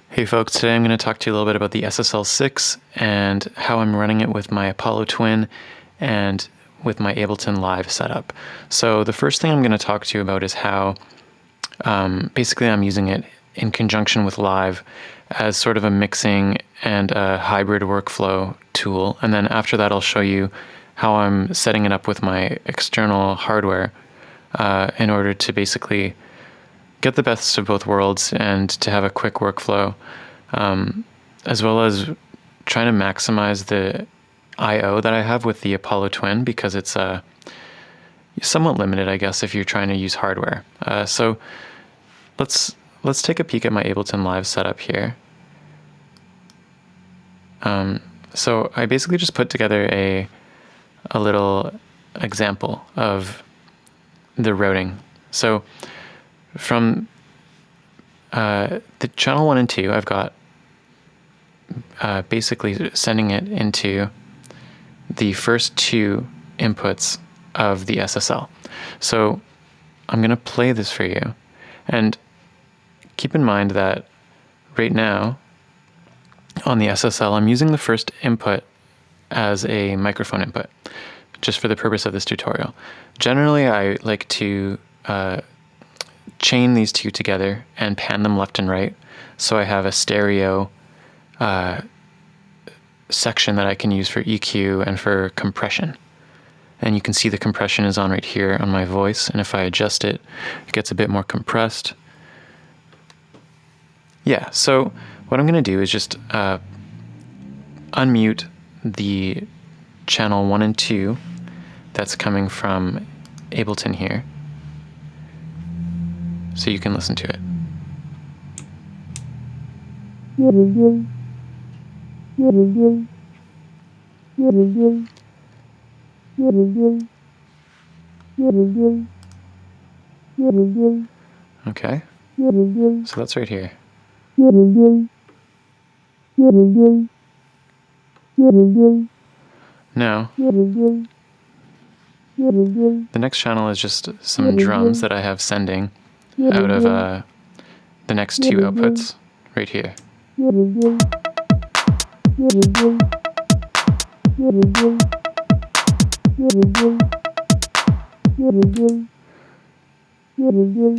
Hey folks, today I'm going to talk to you a little bit about the SSL SiX and how I'm running it with my Apollo Twin and with my Ableton Live setup. So the first thing I'm going to talk to you about is how basically I'm using it in conjunction with Live as sort of a mixing and a hybrid workflow tool. And then after that, I'll show you how I'm setting it up with my external hardware in order to basically get the best of both worlds and to have a quick workflow, as well as trying to maximize the I/O that I have with the Apollo Twin, because it's somewhat limited, I guess, if you're trying to use hardware. So let's take a peek at my Ableton Live setup here. So I basically just put together a little example of the routing. So from the channel 1 and 2, I've got basically sending it into the first two inputs of the SSL. So I'm going to play this for you. And keep in mind that right now on the SSL, I'm using the first input as a microphone input, just for the purpose of this tutorial. Generally, I like to chain these two together and pan them left and right, so I have a stereo section that I can use for EQ and for compression. And you can see the compression is on right here on my voice, and if I adjust it, it gets a bit more compressed. Yeah, so what I'm going to do is just unmute the channel 1 and 2 that's coming from Ableton here, so you can listen to it. Okay, so that's right here. Now, the next channel is just some drums that I have sending out of the next two outputs right here.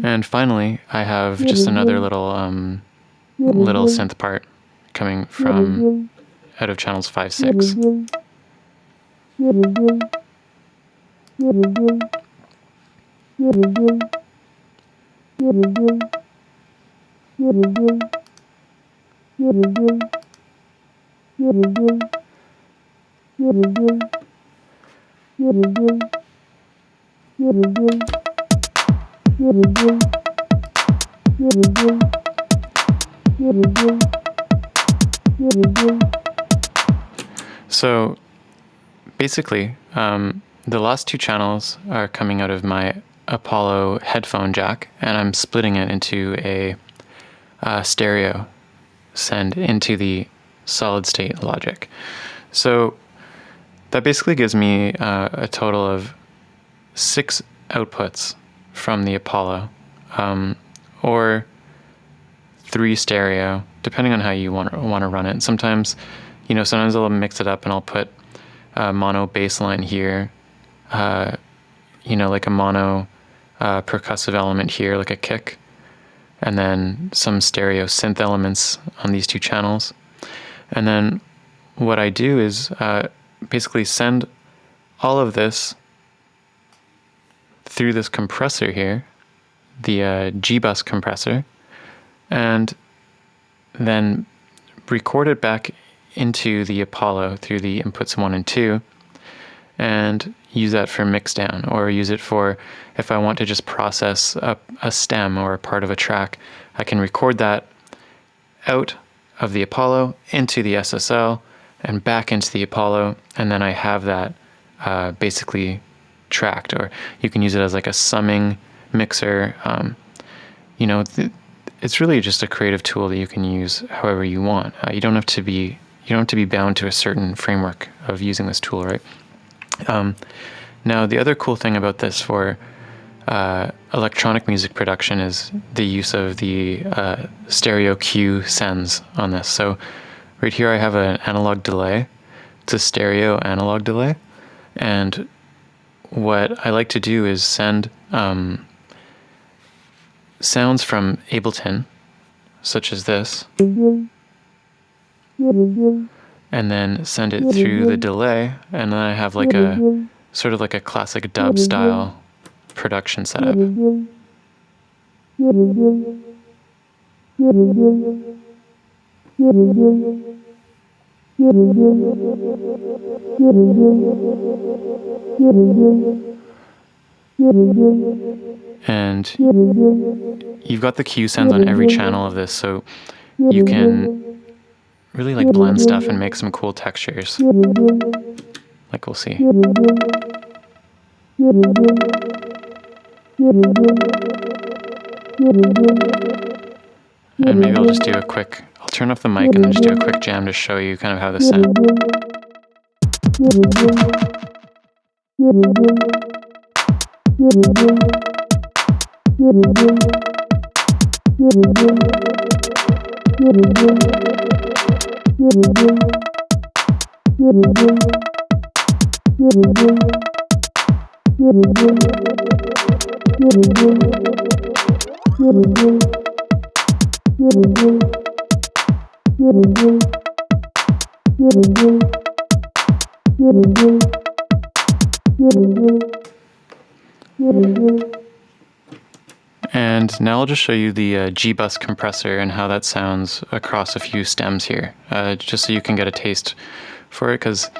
And finally, I have just another little synth part coming from out of channels 5, 6. So basically, the last two channels are coming out of my Apollo headphone jack, and I'm splitting it into a stereo send into the solid state logic. So that basically gives me a total of 6 outputs from the Apollo, or 3 stereo, depending on how you want to run it. Sometimes I'll mix it up and I'll put a mono bass line here, like a mono percussive element here, like a kick, and then some stereo synth elements on these 2 channels. And then what I do is basically send all of this through this compressor here, the G-Bus compressor, and then record it back into the Apollo through the inputs 1 and 2, and use that for mix down, or use it for, if I want to just process a stem or a part of a track, I can record that out of the Apollo into the SSL and back into the Apollo, and then I have that basically tracked. Or you can use it as like a summing mixer. It's really just a creative tool that you can use however you want. You don't have to be bound to a certain framework of using this tool, right? Now, the other cool thing about this for electronic music production is the use of the stereo Q sends on this. So right here I have an analog delay. It's a stereo analog delay. And what I like to do is send sounds from Ableton, such as this, and then send it through the delay, and then I have like a sort of like a classic dub style production setup. And you've got the Q sends on every channel of this, so you can really like blend stuff and make some cool textures, like we'll see. And maybe I'll just do a quick, I'll turn off the mic and just do a quick jam to show you kind of how this sounds. And now I'll just show you the G-Bus compressor and how that sounds across a few stems here, just so you can get a taste for it, because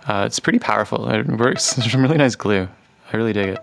it's pretty powerful. It works. There's some really nice glue. I really dig it.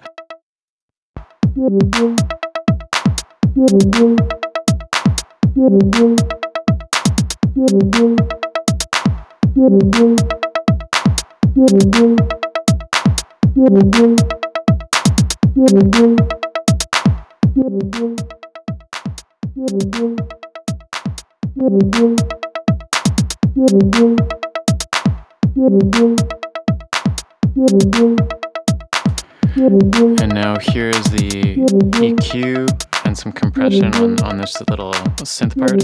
And now here's the EQ and some compression on this little synth part.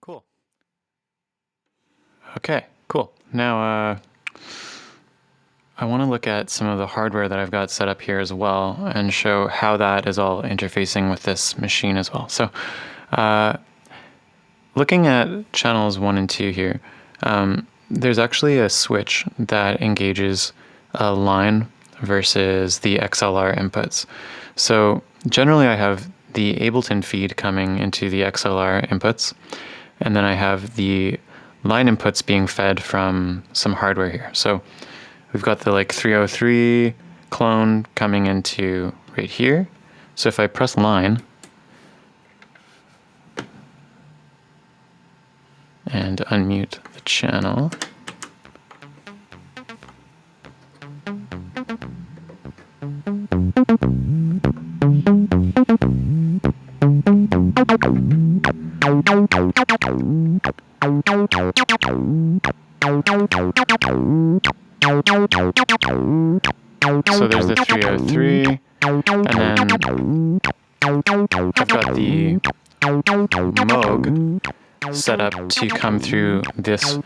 Cool. Okay, cool. Now I want to look at some of the hardware that I've got set up here as well and show how that is all interfacing with this machine as well. So looking at channels 1 and 2 here, there's actually a switch that engages a line versus the XLR inputs. So generally I have the Ableton feed coming into the XLR inputs, and then I have the line inputs being fed from some hardware here. So we've got the like 303 clone coming into right here. So if I press line and unmute the channel, so there's the 303, and then I've got the Moog set up to come through this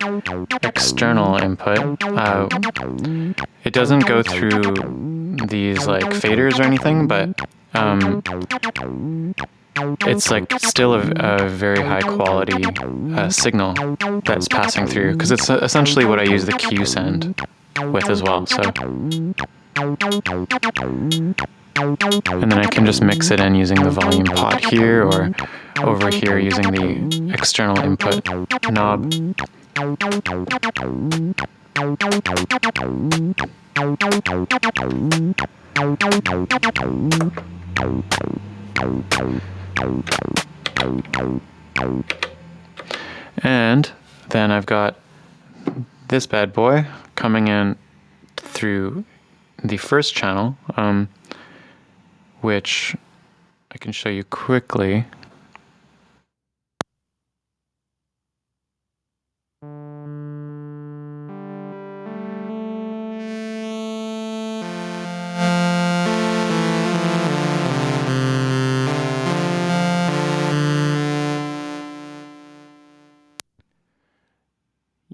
external input. It doesn't go through these like faders or anything, but it's like still a very high quality signal that's passing through, because it's essentially what I use the Q send with as well. So, and then I can just mix it in using the volume pot here, or over here using the external input knob. And then I've got this bad boy coming in through the first channel, which I can show you quickly.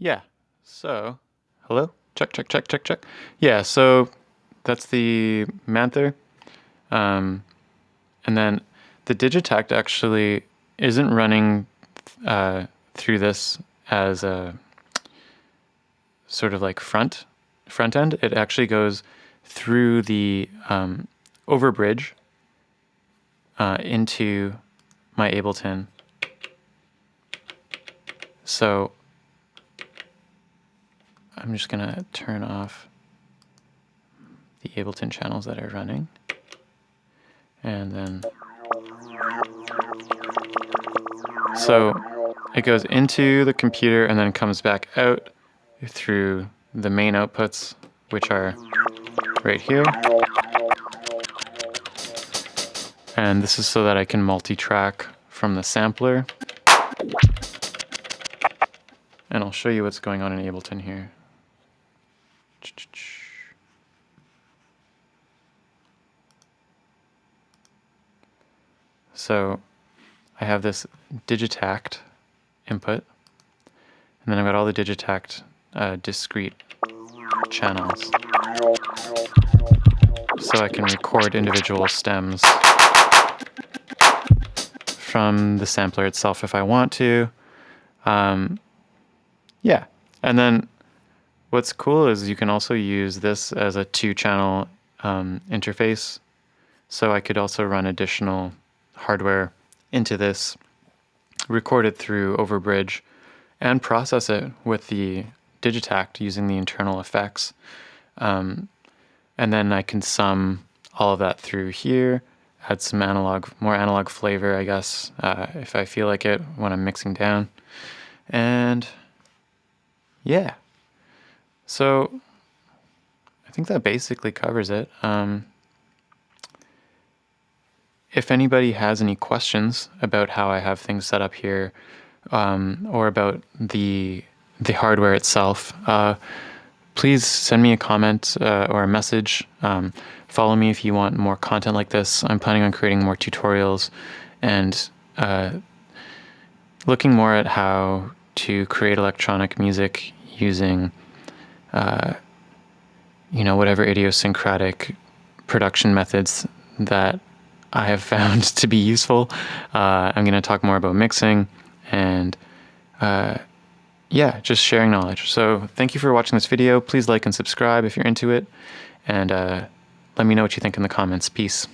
Yeah, so, hello? Check, check, check, check, check. Yeah, so that's the Manther. And then the Digitact actually isn't running through this as a sort of like front end. It actually goes through the overbridge into my Ableton. So I'm just gonna turn off the Ableton channels that are running, and then so it goes into the computer and then comes back out through the main outputs, which are right here. And this is so that I can multi-track from the sampler. And I'll show you what's going on in Ableton here. So I have this Digitact input, and then I've got all the Digitact discrete channels. So I can record individual stems from the sampler itself if I want to. Yeah, and then what's cool is you can also use this as a 2-channel interface. So I could also run additional hardware into this, record it through Overbridge, and process it with the Digitact using the internal effects. And then I can sum all of that through here, add some more analog flavor, I guess, if I feel like it when I'm mixing down. And yeah, so I think that basically covers it. If anybody has any questions about how I have things set up here, or about the hardware itself, please send me a comment or a message. Follow me if you want more content like this. I'm planning on creating more tutorials and looking more at how to create electronic music using whatever idiosyncratic production methods that I have found to be useful. I'm going to talk more about mixing and yeah, just sharing knowledge. So thank you for watching this video. Please like and subscribe if you're into it, and let me know what you think in the comments. Peace.